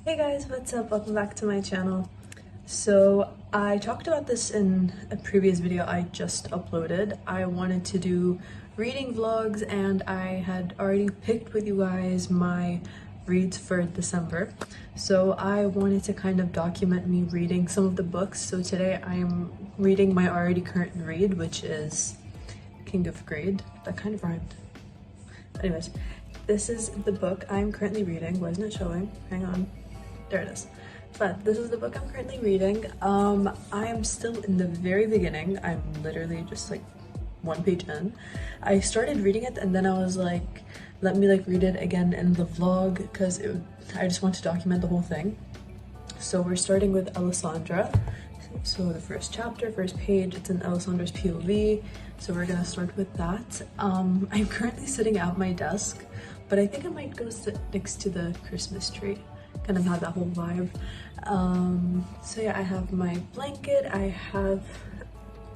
Hey guys, what's up? Welcome back to my channel. So I talked about this in a previous video I just uploaded. I wanted to do reading vlogs and I had already picked with you guys my reads for December. So I wanted to kind of document me reading some of the books. So today I am reading my already current read, which is King of Grade. That kind of rhymed. Anyways, this is the book I'm currently reading. Why isn't it showing? Hang on. There it is. But this is the book I'm currently reading. I am still in the very beginning. I'm literally just like one page in. I started reading it and then I was like, let me like read it again in the vlog because I just want to document the whole thing. So we're starting with Alessandra. So the first chapter, first page, it's in Alessandra's POV. So we're gonna start with that. I'm currently sitting at my desk, but I think I might go sit next to the Christmas tree. Kind of have that whole vibe. So yeah, I have my blanket, I have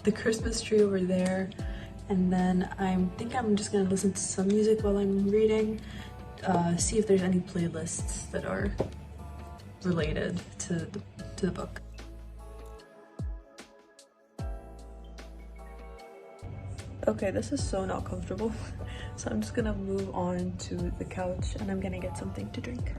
the Christmas tree over there, and then I think I'm just gonna listen to some music while I'm reading, see if there's any playlists that are related to the book. Okay, this is so not comfortable, so I'm just gonna move on to the couch and I'm gonna get something to drink.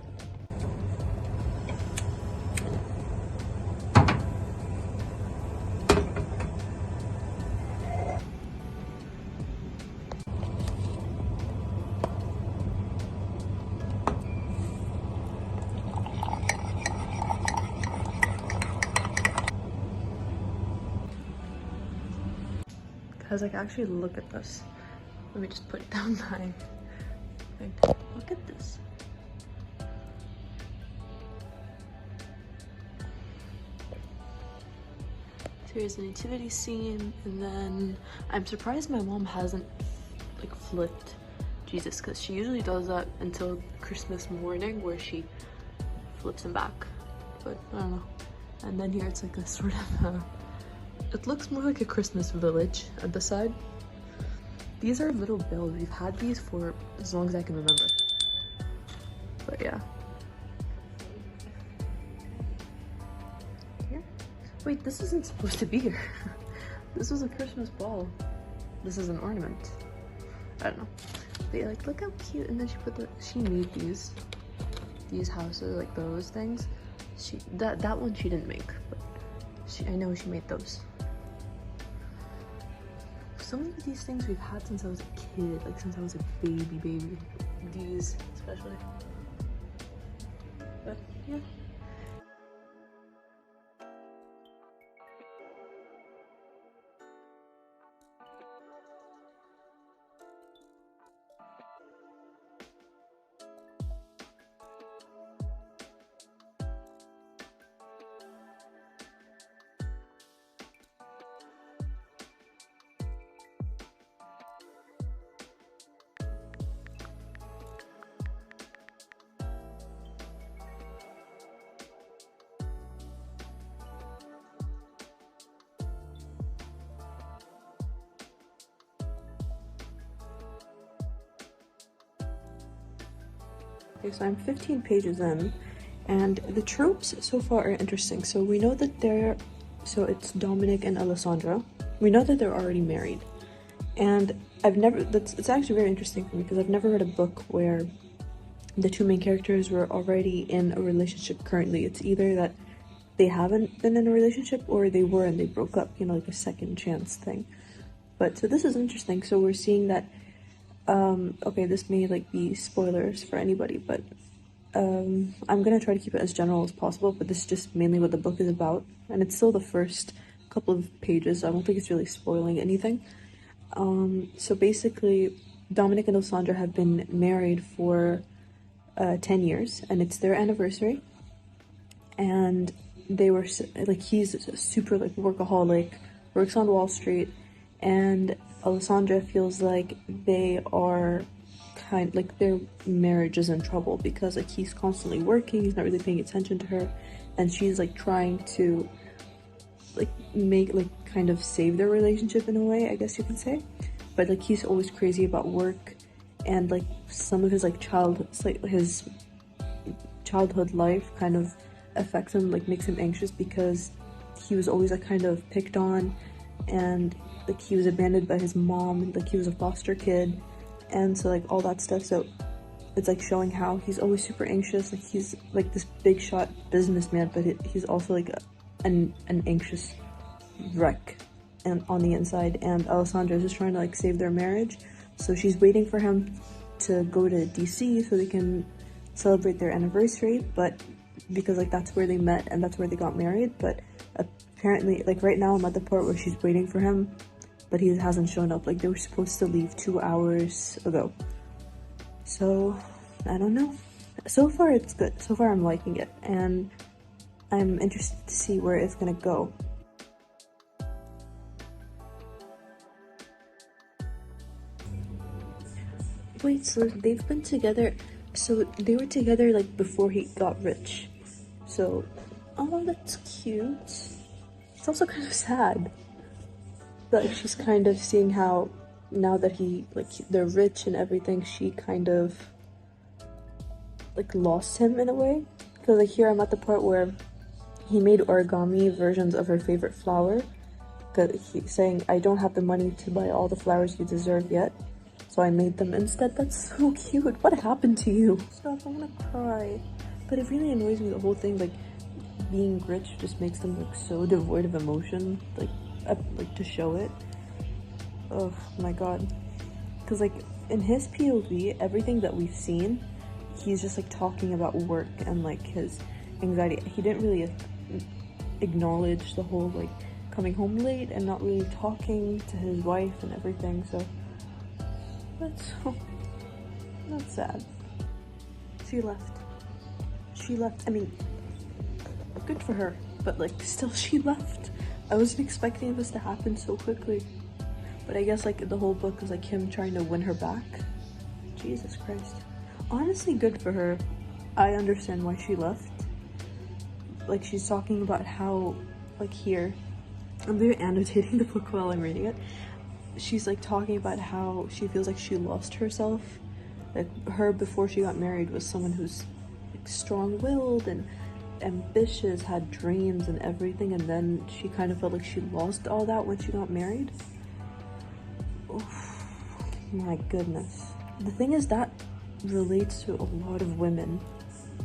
Because like actually look at this. Let me just put down my thing. Look at this. So here's the nativity scene, and then I'm surprised my mom hasn't like flipped Jesus, because she usually does that until Christmas morning where she flips him back, but I don't know. And then here it's like a sort of it looks more like a Christmas village at the side. These are little bells. We've had these for as long as I can remember. But yeah. Here? Wait, this isn't supposed to be here. This was a Christmas ball. This is an ornament. I don't know. But yeah, like look how cute. And then she made these houses, like those things. That one she didn't make, but I know she made those. Some of these things we've had since I was a kid, like since I was a baby. These especially. But yeah. Okay, so I'm 15 pages in, and the tropes so far are interesting. So we know that it's Dominic and Alessandra. We know that they're already married, and it's actually very interesting for me because I've never read a book where the two main characters were already in a relationship currently. It's either that they haven't been in a relationship or they were and they broke up, you know, like a second chance thing. But so this is interesting. So we're seeing that okay, this may like be spoilers for anybody, but I'm gonna try to keep it as general as possible, but this is just mainly what the book is about, and it's still the first couple of pages, so I don't think it's really spoiling anything. So basically Dominic and Alessandra have been married for 10 years and it's their anniversary, and they were like, he's super like workaholic, works on Wall Street, and Alessandra feels like they are like their marriage is in trouble because like he's constantly working, he's not really paying attention to her, and she's like trying to like make like kind of save their relationship in a way, I guess you can say. But like he's always crazy about work, and like some of his like childhood life kind of affects him, like makes him anxious, because he was always like kind of picked on, and like he was abandoned by his mom, like he was a foster kid, and so like all that stuff. So it's like showing how he's always super anxious, like he's like this big shot businessman, but he's also like an anxious wreck and on the inside. And Alessandra is trying to like save their marriage, so she's waiting for him to go to DC so they can celebrate their anniversary, but because like that's where they met and that's where they got married. But apparently like right now I'm at the part where she's waiting for him, but he hasn't shown up. Like they were supposed to leave 2 hours ago, so I don't know. So far it's good. So far I'm liking it, and I'm interested to see where it's gonna go. Wait, so they've been together, so they were together like before he got rich. So, oh, that's cute. It's also kind of sad that she's kind of seeing how now that they're rich and everything, she kind of like lost him in a way. Because like here I'm at the part where he made origami versions of her favorite flower, because he's saying, I don't have the money to buy all the flowers you deserve yet, so I made them instead. That's so cute. What happened to you? Stop, I'm gonna cry. But it really annoys me, the whole thing, like being rich just makes them look so devoid of emotion, like to show it. Oh my god. Because like in his POV, everything that we've seen, he's just like talking about work and like his anxiety. He didn't really acknowledge the whole like coming home late and not really talking to his wife and everything. So that's sad. She left. I mean, good for her, but like still she left. I wasn't expecting this to happen so quickly. But I guess like the whole book is like him trying to win her back. Jesus Christ. Honestly, good for her. I understand why she left. Like she's talking about how, like here, I'm very annotating the book while I'm reading it. She's like talking about how she feels like she lost herself. Like her before she got married was someone who's like strong-willed and ambitious, had dreams and everything, and then she kind of felt like she lost all that when she got married. Oh my goodness. The thing is that relates to a lot of women.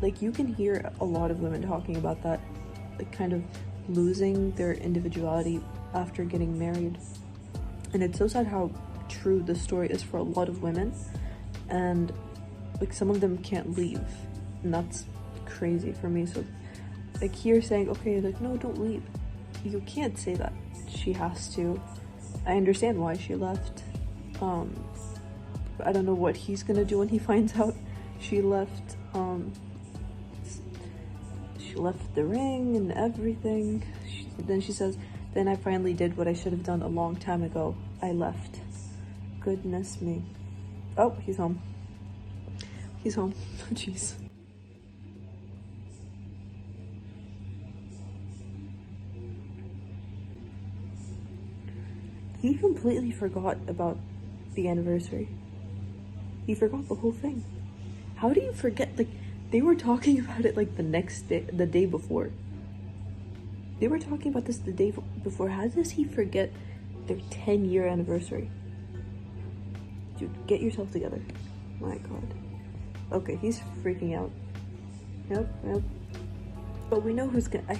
Like you can hear a lot of women talking about that, like kind of losing their individuality after getting married. And it's so sad how true this story is for a lot of women, and like some of them can't leave, and that's crazy for me. So like here saying, okay, like no, don't leave, you can't say that. She has to. I understand why she left. I don't know what he's gonna do when he finds out she left. She left the ring and everything. Then she says, then I finally did what I should have done a long time ago. I left. Goodness me. Oh, he's home. He's home. Jeez. He completely forgot about the anniversary. He forgot the whole thing. How do you forget? Like, they were talking about it like the next day, the day before. They were talking about this the day before. How does he forget their 10-year anniversary? Dude, get yourself together. My god. Okay, he's freaking out. Nope. But we know who's gonna,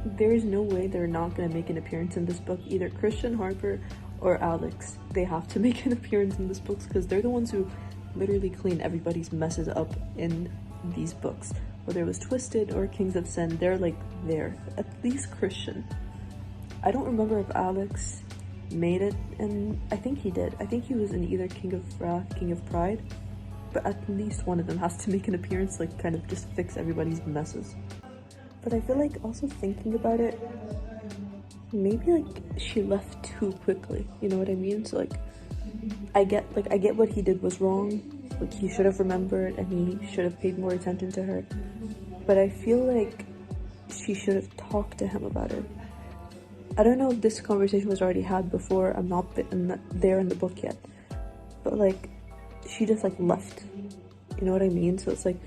there's no way they're not gonna make an appearance in this book. Either Christian, Harper, or Alex. They have to make an appearance in this book because they're the ones who literally clean everybody's messes up in these books. Whether it was Twisted or Kings of Sin, they're like there. At least Christian. I don't remember if Alex made it, and I think he did. I think he was in either King of Wrath, King of Pride, but at least one of them has to make an appearance, like kind of just fix everybody's messes. But I feel like also thinking about it, maybe like she left too quickly, you know what I mean? So like I get what he did was wrong. Like he should have remembered and he should have paid more attention to her, but I feel like she should have talked to him about it. I don't know if this conversation was already had before. I'm not there in the book yet, but like she just like left, you know what I mean? So it's like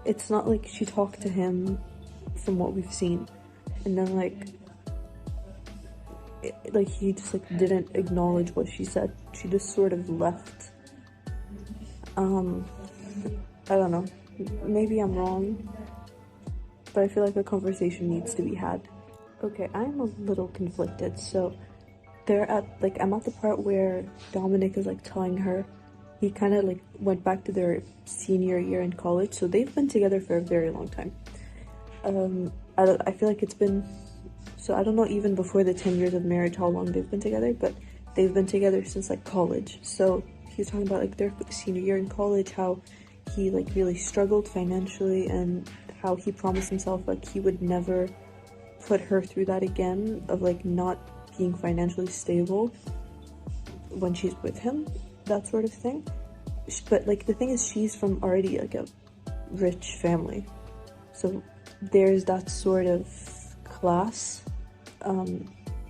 it's not like she talked to him from what we've seen, and then like he just like didn't acknowledge what she said. She just sort of left. I don't know, maybe I'm wrong, but I feel like a conversation needs to be had. Okay, I'm a little conflicted. So I'm at the part where Dominic is like telling her he kind of like went back to their senior year in college, so they've been together for a very long time. I feel like it's been, so I don't know even before the 10 years of marriage how long they've been together, but they've been together since like college. So he's talking about like their senior year in college, how he like really struggled financially, and how he promised himself like he would never put her through that again, of like not being financially stable when she's with him, that sort of thing. But like the thing is, she's from already like a rich family, so there's that sort of class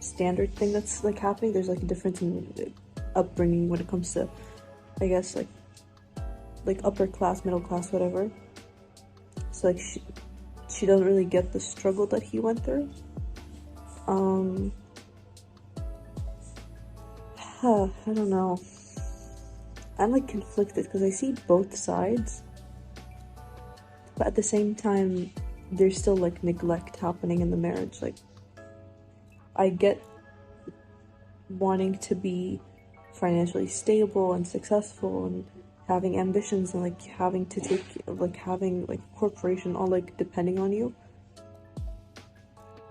standard thing that's like happening. There's like a difference in upbringing when it comes to, I guess, like upper class, middle class, whatever. So like she doesn't really get the struggle that he went through. I don't know. I'm like conflicted because I see both sides, but at the same time there's still like neglect happening in the marriage. Like, I get wanting to be financially stable and successful and having ambitions and like having to take like having like a corporation all like depending on you,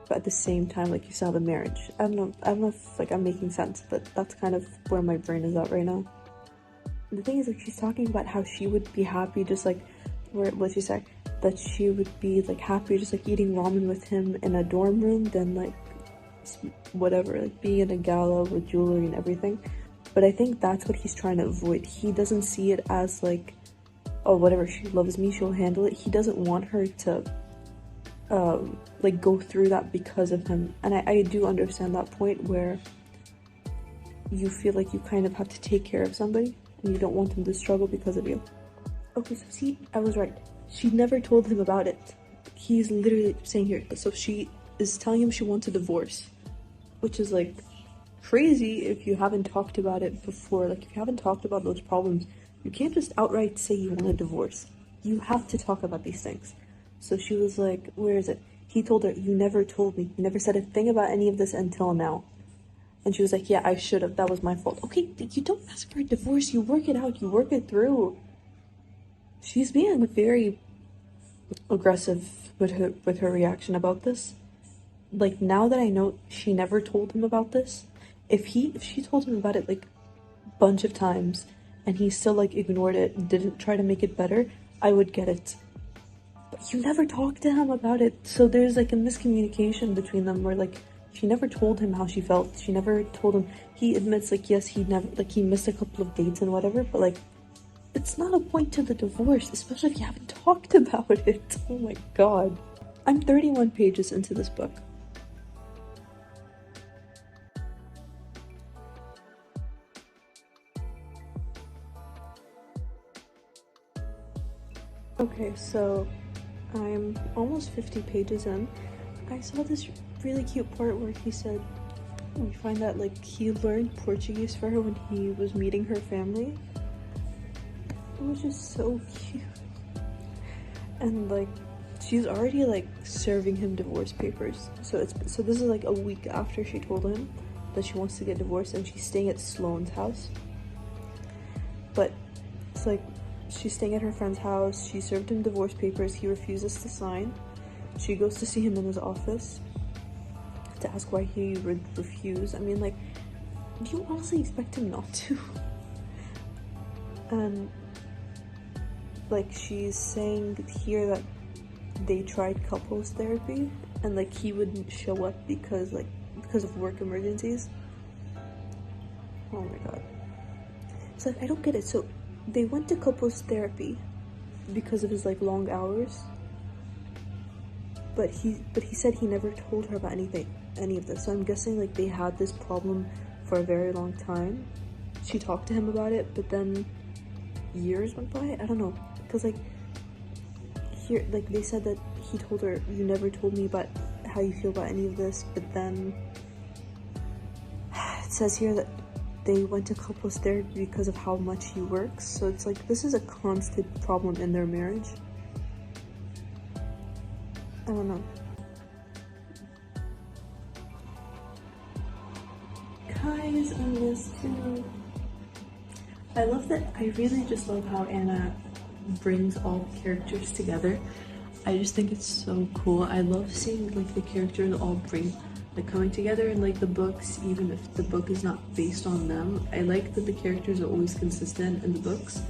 but at the same time like you still have a marriage. I don't know if like I'm making sense, but that's kind of where my brain is at right now. The thing is, like, she's talking about how she would be happy just like, what she said, that she would be like happy just like eating ramen with him in a dorm room than like whatever, like being in a gala with jewelry and everything. But I think that's what he's trying to avoid. He doesn't see it as like, oh, whatever, she loves me, she'll handle it. He doesn't want her to like go through that because of him. And I do understand that point where you feel like you kind of have to take care of somebody and you don't want them to struggle because of you. Okay, so see, I was right. She never told him about it. He's literally saying here, so she is telling him she wants a divorce, which is like crazy if you haven't talked about it before. Like, if you haven't talked about those problems, you can't just outright say you want a divorce. You have to talk about these things. So she was like, where is it? He told her, you never told me. You never said a thing about any of this until now. And she was like, yeah, I should have. That was my fault. Okay, you don't ask for a divorce. You work it out. You work it through. She's being very aggressive with her reaction about this. Like, now that I know she never told him about this, if she told him about it like a bunch of times and he still like ignored it and didn't try to make it better, I would get it. But you never talked to him about it, so there's like a miscommunication between them where like she never told him how she felt. She never told him. He admits like, yes, he never, like, he missed a couple of dates and whatever, but like it's not a point to the divorce, especially if you haven't talked about it. Oh my god. I'm 31 pages into this book. Okay, so I'm almost 50 pages in. I saw this really cute part where he said, we find that like he learned Portuguese for her when he was meeting her family, which is so cute. And like she's already like serving him divorce papers, so this is like a week after she told him that she wants to get divorced, and she's staying at Sloane's house. But it's like she's staying at her friend's house. She served him divorce papers. He refuses to sign. She goes to see him in his office to ask why he would refuse. I mean, like, do you honestly expect him not to? And like she's saying here that they tried couples therapy and like he wouldn't show up because of work emergencies. Oh my god. It's like, I don't get it. So they went to couples therapy because of his like long hours, but he said he never told her about any of this. So I'm guessing like they had this problem for a very long time. She talked to him about it, but then years went by. I don't know, because like here, like, they said that he told her, you never told me about how you feel about any of this, but then it says here that they went to couples therapy because of how much he works. So it's like, this is a constant problem in their marriage. I don't know. Kai is on this too. I really just love how Anna brings all the characters together. I just think it's so cool. I love seeing like the characters all coming together in like the books, even if the book is not based on them. I like that the characters are always consistent in the books,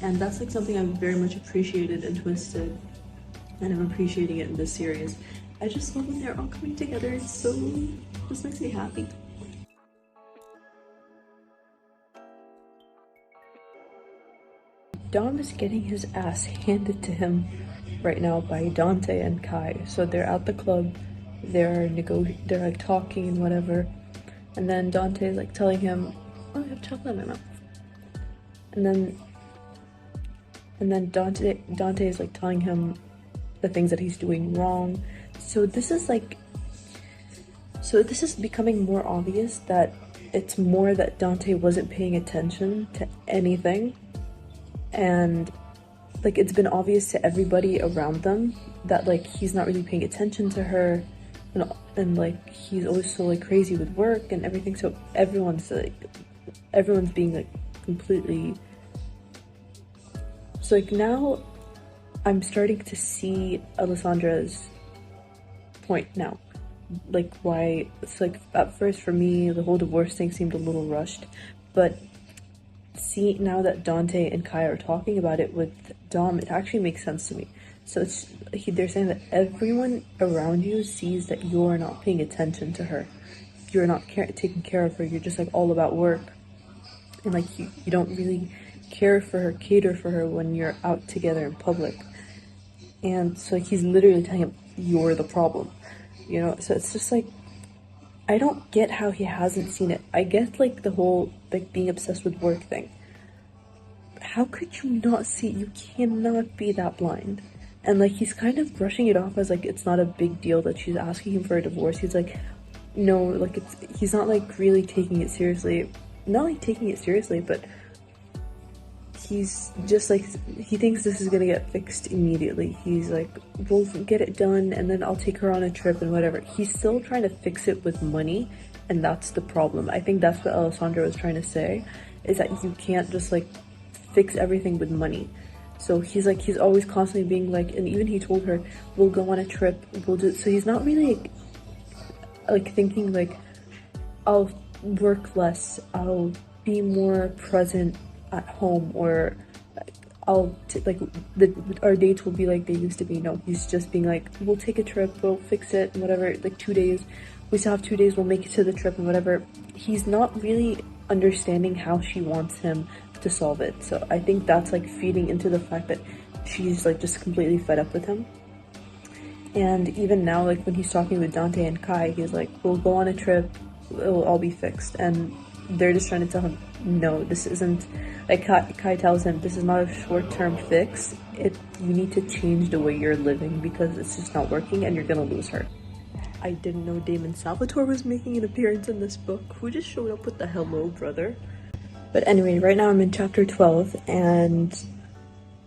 and that's like something I've very much appreciated in Twisted, and I'm appreciating it in this series. I just love when they're all coming together. It's so, just makes me happy. Dom is getting his ass handed to him right now by Dante and Kai. So they're at the club, they're like talking and whatever, and then Dante is like telling him, oh, I have chocolate in my mouth. And then Dante is like telling him the things that he's doing wrong. So this is becoming more obvious that it's more that Dante wasn't paying attention to anything, and like it's been obvious to everybody around them that like he's not really paying attention to her, and like he's always so like crazy with work and everything. So everyone's being like completely. So like now I'm starting to see Alessandra's point now, like why it's like at first for me the whole divorce thing seemed a little rushed, but see now that Dante and Kai are talking about it with Dom, it actually makes sense to me. So they're saying that everyone around you sees that you're not paying attention to her, you're not taking care of her, you're just like all about work, and like you don't really care for her, cater for her when you're out together in public. And so like, he's literally telling him, you're the problem, you know? So it's just like, I don't get how he hasn't seen it. I get like the whole like being obsessed with work thing. How could you not see it? You cannot be that blind. And like he's kind of brushing it off as like it's not a big deal that she's asking him for a divorce. He's like, no, like he's not like really taking it seriously. Not like taking it seriously, but he's just like, he thinks this is gonna get fixed immediately. He's like, we'll get it done and then I'll take her on a trip and whatever. He's still trying to fix it with money, and that's the problem. I think that's what Alessandra was trying to say, is that you can't just like fix everything with money. So he's always constantly being like, and even he told her, we'll go on a trip, we'll do. So he's not really like thinking like, I'll work less, I'll be more present at home, or our dates will be like they used to be. No, he's just being like, we'll take a trip, we'll fix it and whatever, like 2 days, we still have 2 days, we'll make it to the trip and whatever. He's not really understanding how she wants him to solve it. So I think that's like feeding into the fact that she's like just completely fed up with him. And even now, like when he's talking with Dante and Kai, he's like, we'll go on a trip, it'll all be fixed. And they're just trying to tell him, no, this isn't, like Kai tells him, this is not a short-term fix. You need to change the way you're living because it's just not working and you're gonna lose her. I didn't know Damon Salvatore was making an appearance in this book. Who just showed up with the hello, brother? But anyway, right now I'm in chapter 12 and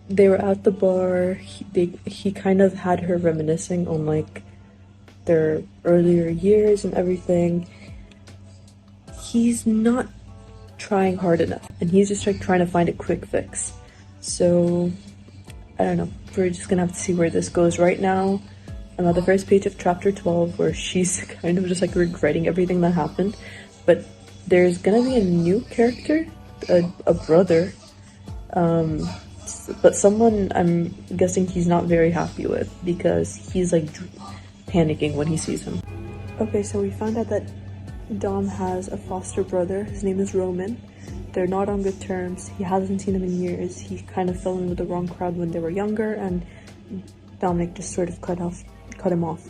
they were at the bar. He kind of had her reminiscing on like their earlier years and everything. He's not trying hard enough and he's just like trying to find a quick fix. So I don't know, we're just gonna have to see where this goes. Right now I'm at the first page of chapter 12 where she's kind of just like regretting everything that happened, but there's gonna be a new character, a brother, but someone I'm guessing he's not very happy with because he's like panicking when he sees him. Okay, so we found out that Dom has a foster brother. His name is Roman. They're not on good terms. He hasn't seen him in years. He kind of fell in with the wrong crowd when they were younger, and Dominic just sort of cut him off.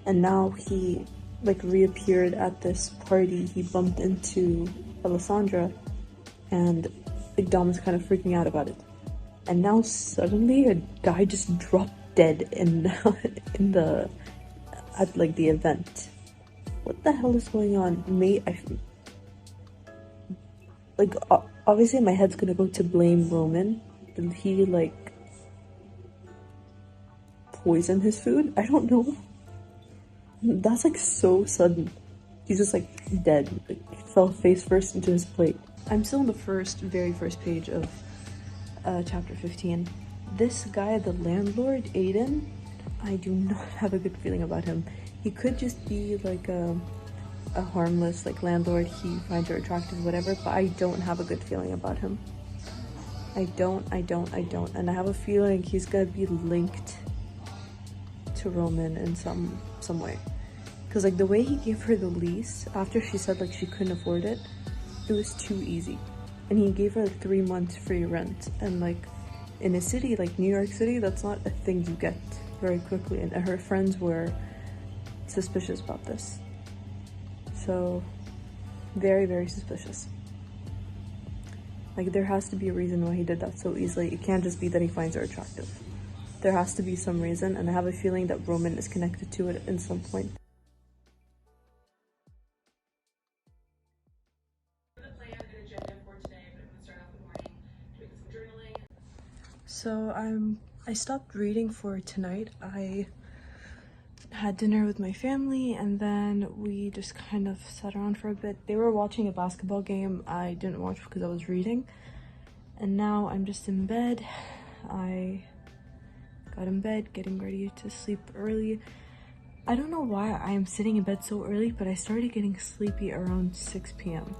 And now he like reappeared at this party. He bumped into Alessandra, and like Dom is kind of freaking out about it. And now suddenly a guy just dropped dead in in the at like the event. What the hell is going on? Obviously my head's gonna go to blame Roman. Did he like poison his food? I don't know. That's like so sudden. He's just like dead. Like, he fell face first into his plate. I'm still on the very first page of chapter 15. This guy, the landlord, Aiden, I do not have a good feeling about him. He could just be like a harmless like landlord. He finds her attractive, whatever, but I don't have a good feeling about him. I don't. And I have a feeling he's gonna be linked to Roman in some way. Because like the way he gave her the lease after she said like she couldn't afford it, it was too easy. And he gave her like 3 months free rent, and like in a city like New York City, that's not a thing you get very quickly, and her friends were suspicious about this. So very, very suspicious. Like there has to be a reason why he did that so easily. It can't just be that he finds her attractive. There has to be some reason, and I have a feeling that Roman is connected to it in some point. So I stopped reading for tonight. I had dinner with my family, and then we just kind of sat around for a bit. They were watching a basketball game. I didn't watch because I was reading. And now I'm just in bed. I got in bed, getting ready to sleep early. I don't know why I am sitting in bed so early, but I started getting sleepy around 6 p.m.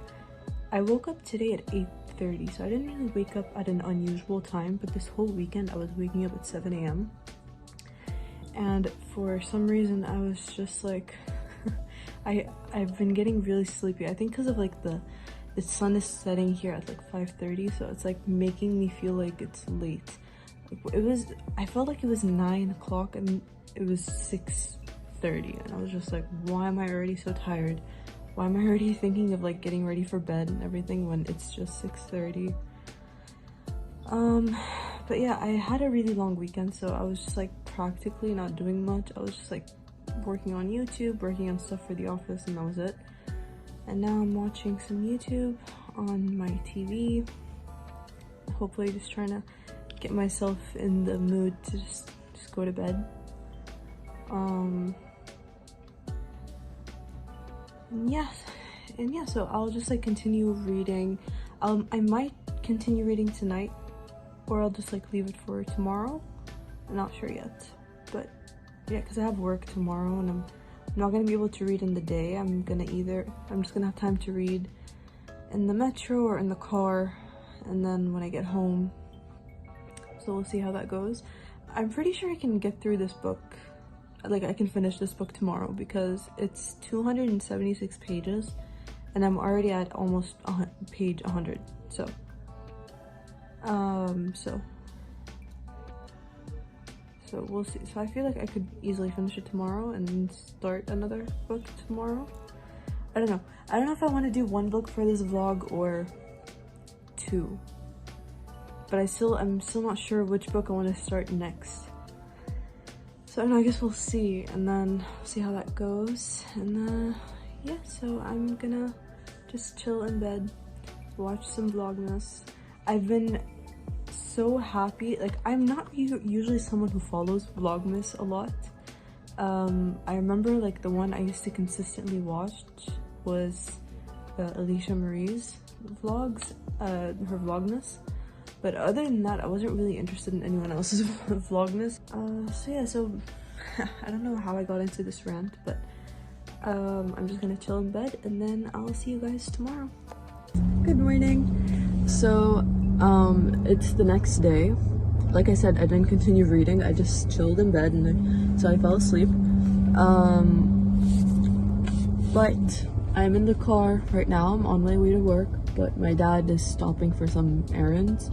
I woke up today at 8:30, so I didn't really wake up at an unusual time, but this whole weekend I was waking up at 7 a.m. And for some reason I was just like I've been getting really sleepy. I think because of like the sun is setting here at like 5:30, so it's like making me feel like it's late. Like, I felt like it was 9 o'clock and it was 6:30, and I was just like, why am I already so tired? Why am I already thinking of like getting ready for bed and everything when it's just 6:30? But yeah, I had a really long weekend, so I was just like practically not doing much. I was just like working on YouTube, working on stuff for the office, and that was it. And now I'm watching some YouTube on my TV. Hopefully just trying to get myself in the mood to just go to bed. Yeah, so I'll just like continue reading. I might continue reading tonight, or I'll just like leave it for tomorrow. I'm not sure yet, but yeah, because I have work tomorrow and I'm not gonna be able to read in the day. I'm just gonna have time to read in the metro or in the car, and then when I get home. So we'll see how that goes. I'm pretty sure I can get through this book. Like I can finish this book tomorrow because it's 276 pages and I'm already at almost page 100. So we'll see. So I feel like I could easily finish it tomorrow and start another book tomorrow. I don't know if I want to do 1 book for this vlog or 2, but I'm still not sure which book I want to start next. So I guess we'll see, and then see how that goes. And yeah, so I'm gonna just chill in bed, watch some Vlogmas. I've been so happy. Like, I'm not usually someone who follows Vlogmas a lot. I remember like the one I used to consistently watch was Alicia Marie's vlogs, her Vlogmas. But other than that, I wasn't really interested in anyone else's Vlogmas. So I don't know how I got into this rant, but I'm just gonna chill in bed and then I'll see you guys tomorrow. Good morning. So it's the next day. Like I said, I didn't continue reading. I just chilled in bed and so I fell asleep. But I'm in the car right now. I'm on my way to work, but my dad is stopping for some errands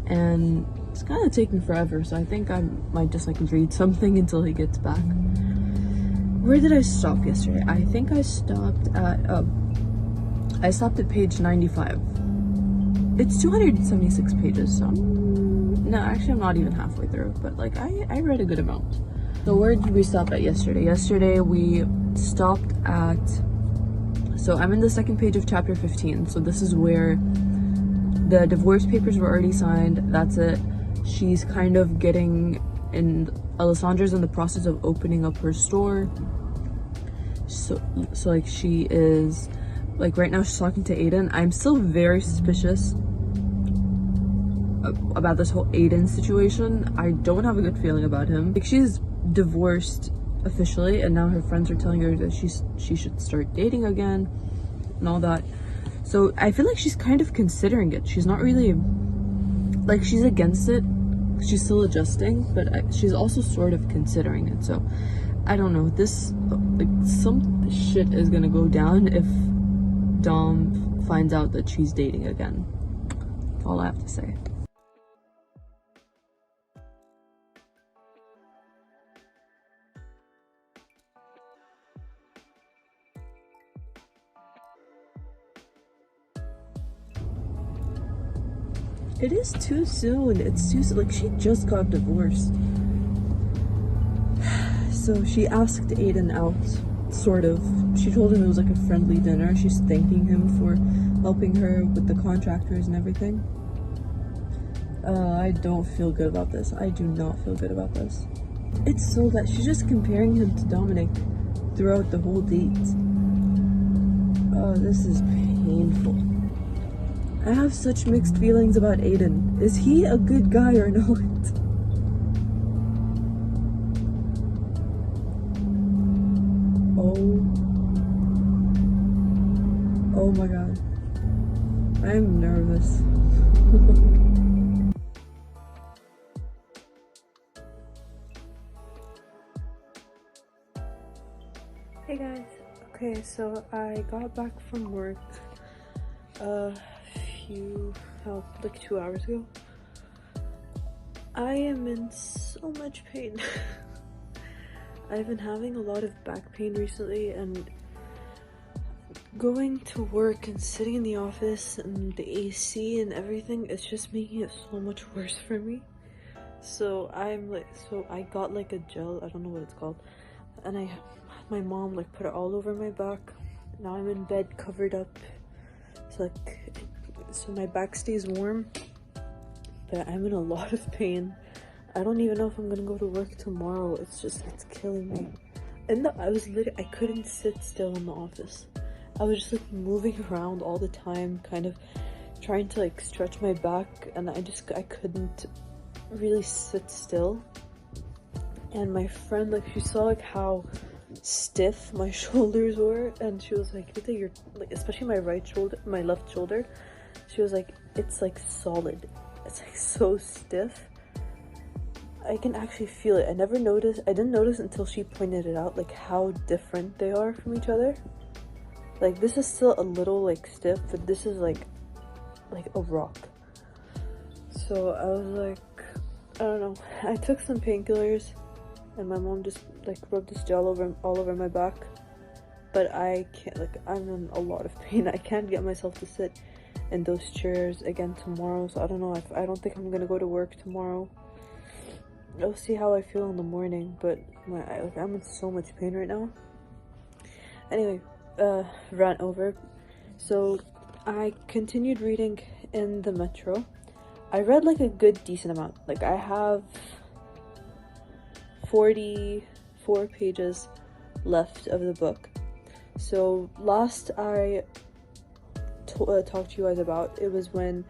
and it's kind of taking forever, so I think I might just like read something until he gets back. Where did I stop yesterday? I think I stopped at page 95. It's 276 pages, so I'm No, actually I'm not even halfway through, but like I read a good amount. So where did we stop at yesterday? Yesterday we stopped at, so I'm in the second page of chapter 15. So this is where the divorce papers were already signed. That's it. She's kind of getting in, Alessandra's in the process of opening up her store. So like she is, like right now she's talking to Aiden. I'm still very suspicious about this whole Aiden situation. I don't have a good feeling about him. Like she's divorced officially and now her friends are telling her that she should start dating again and all that. So I feel like she's kind of considering it. She's not really, like she's against it. She's still adjusting, but she's also sort of considering it. So I don't know, this, like some shit is gonna go down if Dom finds out that she's dating again. That's all I have to say. It is too soon. It's too soon. Like she just got divorced. So she asked Aiden out, sort of. She told him it was like a friendly dinner. She's thanking him for helping her with the contractors and everything. I don't feel good about this. I do not feel good about this. It's so that she's just comparing him to Dominic throughout the whole date. Oh, this is painful. I have such mixed feelings about Aiden. Is he a good guy or not? Oh my god. I'm nervous. Hey guys. Okay, so I got back from work like 2 hours ago. I am in so much pain. I've been having a lot of back pain recently, and going to work and sitting in the office and the AC and everything, it's just making it so much worse for me. So I got like a gel, I don't know what it's called, and my mom like put it all over my back. Now I'm in bed covered up, so my back stays warm, but I'm in a lot of pain. I don't even know if I'm gonna go to work tomorrow. It's killing me. And I couldn't sit still in the office. I was just like moving around all the time, kind of trying to like stretch my back, and I couldn't really sit still. And my friend, like, she saw like how stiff my shoulders were, and she was like, Rita, you're like, especially my left shoulder, she was like, it's like solid, it's like so stiff. I can actually feel it. I didn't notice until she pointed it out, like how different they are from each other. Like this is still a little like stiff, but this is like a rock. So I was like, I don't know, I took some painkillers and my mom just like rubbed this gel all over my back, but I can't, like, I'm in a lot of pain. I can't get myself to sit in those chairs again tomorrow, so I don't know if I don't think I'm gonna go to work tomorrow. I'll see how I feel in the morning, but I'm in so much pain right now. Anyway, rant over. So I continued reading in the metro. I read like a good decent amount. Like I have 44 pages left of the book. So last I talked to you guys about, it was when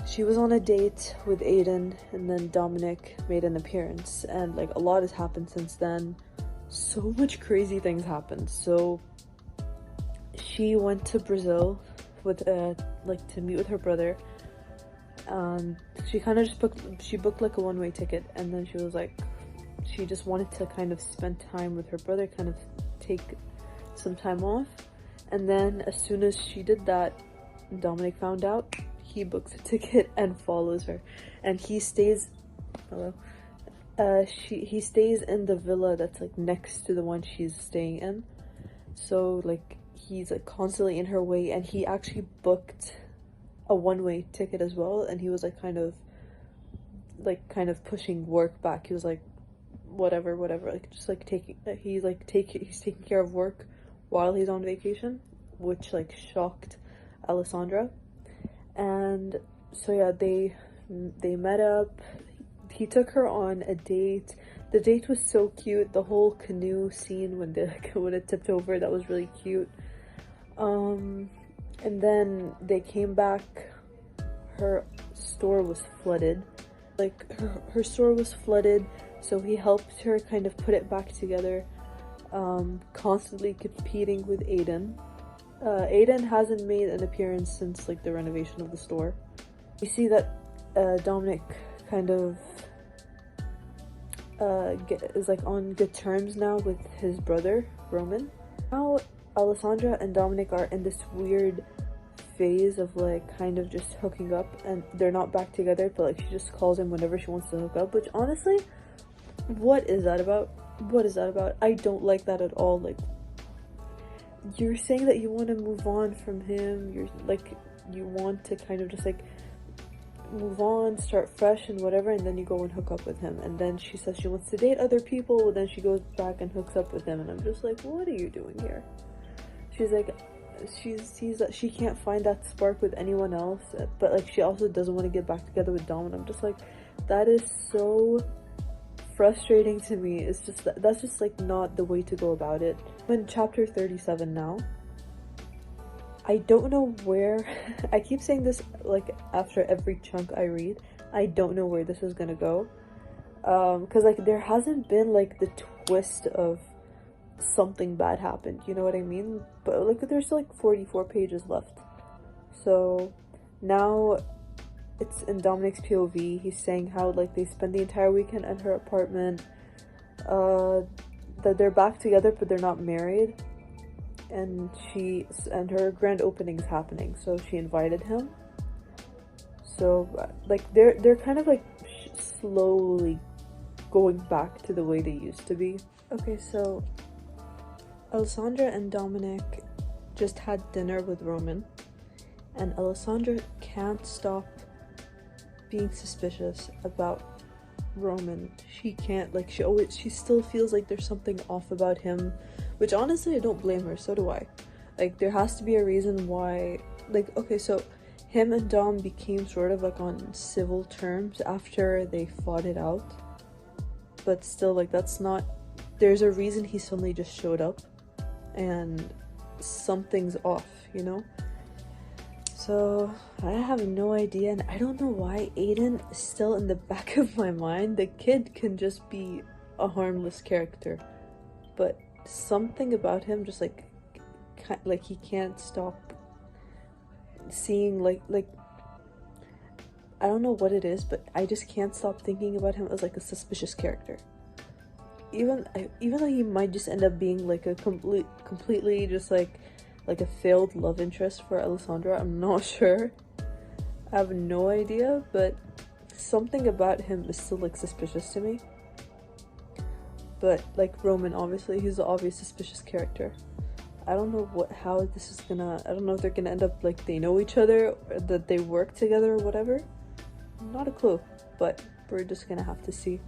she was on a date with Aiden and then Dominic made an appearance, and like a lot has happened since then. So much crazy things happened. So she went to Brazil with like to meet with her brother. She kind of just booked like a one-way ticket, and then she was like, she just wanted to kind of spend time with her brother, kind of take some time off. And then as soon as she did that, Dominic found out. He books a ticket and follows her, and he stays he stays in the villa that's like next to the one she's staying in. So like he's like constantly in her way, and he actually booked a one-way ticket as well, and he was like kind of like kind of pushing work back. He was like, whatever, like just like he's taking care of work while he's on vacation, which like shocked Alessandra. And so yeah, they met up. He took her on a date. The date was so cute. The whole canoe scene when when it tipped over, that was really cute. And then they came back. Her store was flooded. Like her store was flooded, so he helped her kind of put it back together. Constantly competing with Aiden. Aiden hasn't made an appearance since like the renovation of the store. We see that Dominic kind of is like on good terms now with his brother Roman. Now Alessandra and Dominic are in this weird phase of like kind of just hooking up, and they're not back together, but like she just calls him whenever she wants to hook up, which honestly, what is that about? I don't like that at all. Like, you're saying that you want to move on from him, you're like, you want to kind of just like move on, start fresh and whatever, and then you go and hook up with him, and then she says she wants to date other people, and then she goes back and hooks up with him, and I'm just like, what are you doing here? She's like, she sees that she can't find that spark with anyone else, but like she also doesn't want to get back together with Dom, and I'm just like, that is so frustrating to me. It's just that's just like not the way to go about it. I'm in chapter 37 now. I don't know where I keep saying this like after every chunk I read, I don't know where this is gonna go, because like there hasn't been like the twist of something bad happened, you know what I mean? But like there's still like 44 pages left. So now it's in Dominic's POV. He's saying how like they spent the entire weekend at her apartment, that they're back together but they're not married, and her grand opening is happening, so she invited him. So like they're kind of like slowly going back to the way they used to be. Okay, so Alessandra and Dominic just had dinner with Roman, and Alessandra can't stop being suspicious about Roman. She can't, like, she still feels like there's something off about him, which honestly I don't blame her, so do I. Like, there has to be a reason why, like, okay, so him and Dom became sort of like on civil terms after they fought it out, but still, like, that's not, there's a reason he suddenly just showed up, and something's off, you know? So I have no idea, and I don't know why Aiden is still in the back of my mind. The kid can just be a harmless character, but something about him just like he can't stop seeing like I don't know what it is, but I just can't stop thinking about him as like a suspicious character. Even though he might just end up being like a completely just like a failed love interest for Alessandra, I'm not sure. I have no idea, but something about him is still like suspicious to me. But like Roman, obviously he's the obvious suspicious character. I don't know how this is gonna, I don't know if they're gonna end up like they know each other, or that they work together or whatever. Not a clue, but we're just gonna have to see.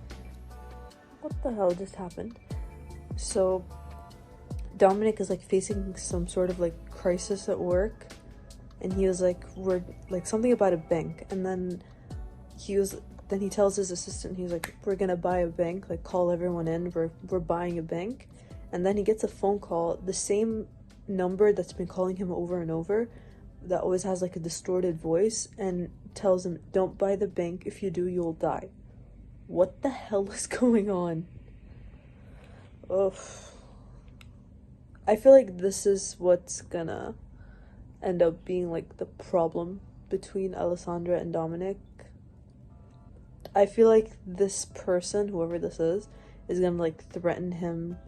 What the hell just happened? So Dominic is like facing some sort of like crisis at work, and he was like, we're like something about a bank, and then he tells his assistant, he's like, we're gonna buy a bank, like call everyone in, we're buying a bank. And then he gets a phone call, the same number that's been calling him over and over, that always has like a distorted voice, and tells him, don't buy the bank, if you do you'll die. What the hell is going on? Ugh. I feel like this is what's gonna end up being like the problem between Alessandra and Dominic. I feel like this person, whoever this is gonna like threaten him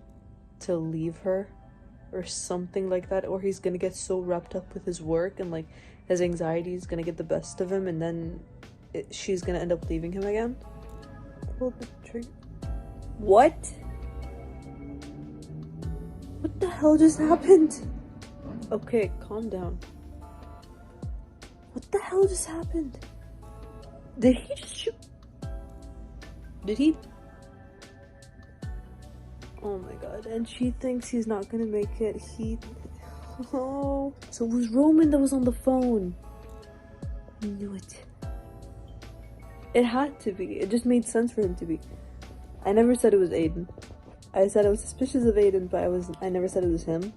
to leave her or something like that, or he's gonna get so wrapped up with his work and like his anxiety is gonna get the best of him, and then she's gonna end up leaving him again. What? What the hell just happened? Okay, calm down. What the hell just happened? Did he just shoot? Did he? Oh my god. And she thinks he's not gonna make it. Oh. So it was Roman that was on the phone. I knew it. It had to be. It just made sense for him to be. I never said it was Aiden. I said I was suspicious of Aiden, but I never said it was him.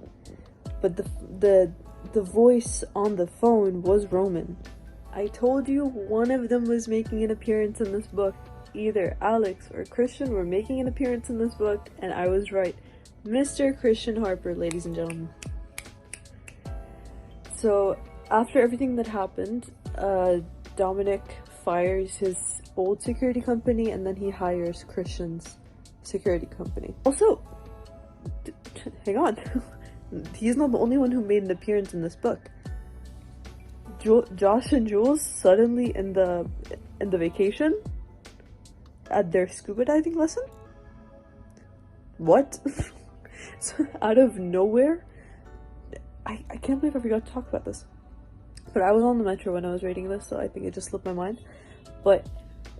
But the voice on the phone was Roman. I told you one of them was making an appearance in this book. Either Alex or Christian were making an appearance in this book, and I was right. Mr. Christian Harper, ladies and gentlemen. So after everything that happened, Dominic fires his old security company, and then he hires Christian's security company. Also, hang on. He's not the only one who made an appearance in this book. Josh and Jules suddenly in the vacation at their scuba diving lesson. What? So out of nowhere, I can't believe I forgot to talk about this. But I was on the metro when I was reading this, so I think it just slipped my mind. But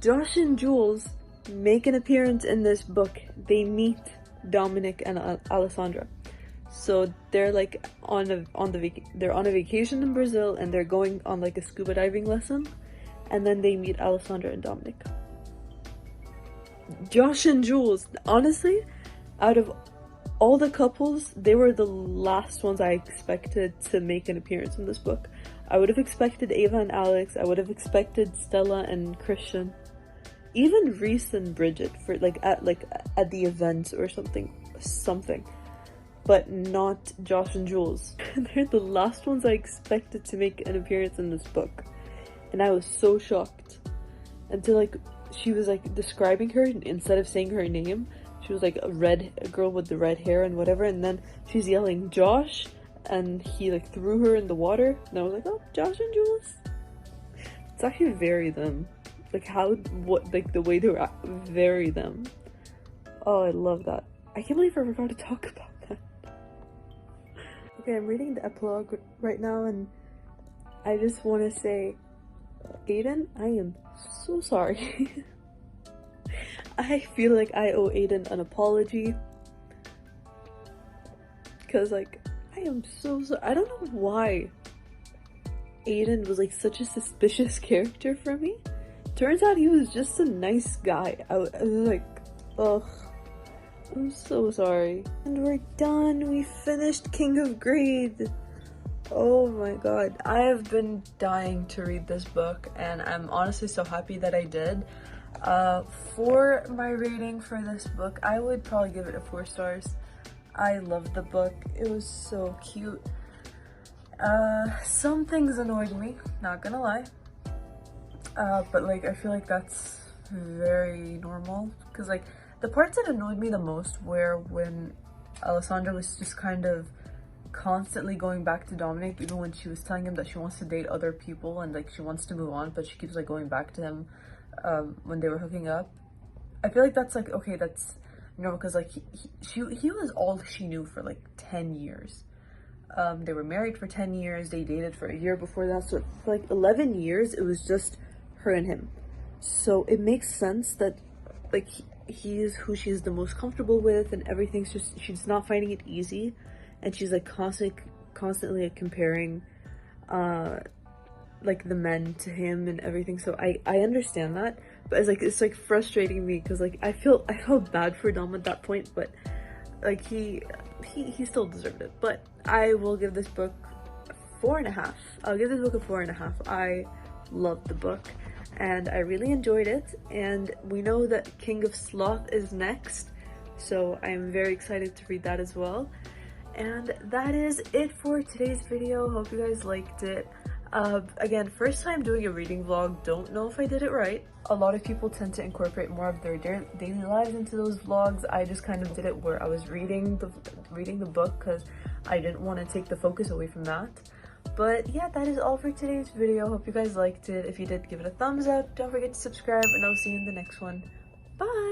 Josh and Jules make an appearance in this book. They meet Dominic and Alessandra. So they're like they're on a vacation in Brazil, and they're going on like a scuba diving lesson, and then they meet Alessandra and Dominic. Josh and Jules, honestly, out of all the couples, they were the last ones I expected to make an appearance in this book. I would have expected Ava and Alex. I would have expected Stella and Christian, even Reese and Bridget for at the events or something. But not Josh and Jules. They're the last ones I expected to make an appearance in this book. And I was so shocked. Until she was describing her, instead of saying her name, she was like a girl with the red hair and whatever, and then she's yelling Josh, and he threw her in the water, and I was like, oh, Josh and Jules. It's actually very them. The way they were very them. Oh, I love that. I can't believe I forgot to talk about that. Okay, I'm reading the epilogue right now, and I just want to say, Aiden, I am so sorry. I feel like I owe Aiden an apology. Because, I am so sorry. I don't know why Aiden was, such a suspicious character for me. Turns out he was just a nice guy. I was like, ugh. I'm so sorry. And we're done. We finished King of Grade. Oh my god. I have been dying to read this book, and I'm honestly so happy that I did. For my rating for this book, I would probably give it a 4 stars. I loved the book. It was so cute. Some things annoyed me, not gonna lie. But I feel like that's very normal, because the parts that annoyed me the most were when Alessandra was just kind of constantly going back to Dominic, even when she was telling him that she wants to date other people and she wants to move on, but she keeps going back to him when they were hooking up. I feel like that's okay, that's normal, because he was all she knew for 10 years. They were married for 10 years, they dated for a year before that, so for 11 years it was just her and him. So it makes sense that he is who she's the most comfortable with, and everything's just, she's not finding it easy, and she's constantly comparing the men to him and everything. So I understand that, but it's frustrating me, because I felt bad for Dom at that point, but he still deserved it. But I will give this book 4.5. I'll give this book a 4.5. I loved the book, and I really enjoyed it, and we know that King of Sloth is next, so I'm very excited to read that as well. And that is it for today's video. Hope you guys liked it. Again, first time doing a reading vlog, don't know if I did it right. A lot of people tend to incorporate more of their daily lives into those vlogs. I just kind of did it where I was reading the book, because I didn't want to take the focus away from that. But yeah, that is all for today's video. Hope you guys liked it. If you did, give it a thumbs up. Don't forget to subscribe, and I'll see you in the next one. Bye!